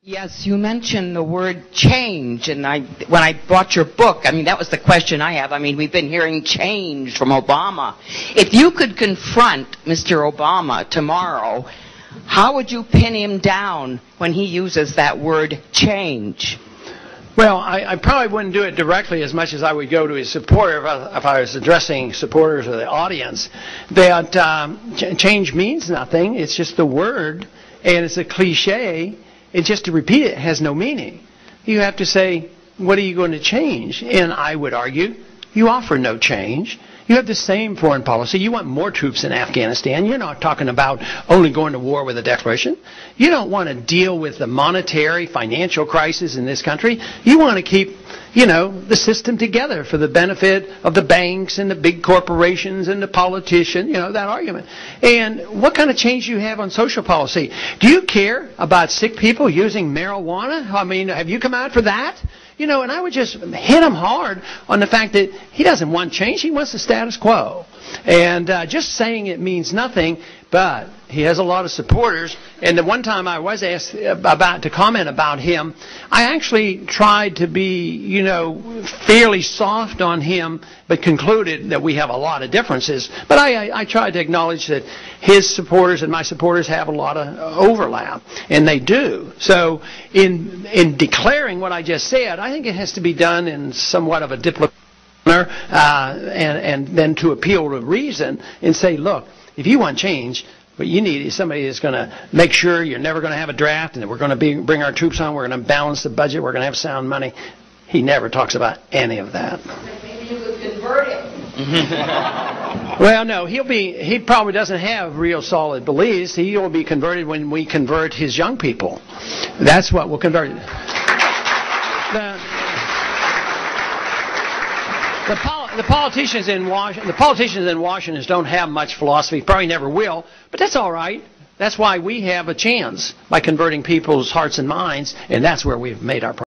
Yes, you mentioned the word change, and when I bought your book, that was the question I have. We've been hearing change from Obama. If you could confront Mr. Obama tomorrow, how would you pin him down when he uses that word change? Well, I probably wouldn't do it directly as much as I would go to his supporter if I was addressing supporters or the audience. That change means nothing. It's just the word, and it's a cliche. And just to repeat it has no meaning. You have to say, what are you going to change? And I would argue, you offer no change. You have the same foreign policy. You want more troops in Afghanistan. You're not talking about only going to war with a declaration. You don't want to deal with the monetary, financial crisis in this country. You want to keep, the system together for the benefit of the banks and the big corporations and the politicians, that argument. And what kind of change do you have on social policy? Do you care about sick people using marijuana? Have you come out for that? And I would just hit him hard on the fact that he doesn't want change. He wants the status quo. And just saying it means nothing, but he has a lot of supporters. And the one time I was asked to comment about him, I actually tried to be, fairly soft on him, but concluded that we have a lot of differences. But I tried to acknowledge that his supporters and my supporters have a lot of overlap, and they do. So in declaring what I just said, I think it has to be done in somewhat of a diplomatic manner, and then to appeal to reason and say, look, if you want change, what you need is somebody that's going to make sure you're never going to have a draft and that we're going to bring our troops on, we're going to balance the budget, we're going to have sound money. He never talks about any of that. Maybe you could convert him. Well, no, he probably doesn't have real solid beliefs. He will be converted when we convert his young people. That's what will convert. The politicians in Washington don't have much philosophy, probably never will, but that's all right. That's why we have a chance by converting people's hearts and minds, and that's where we've made our progress.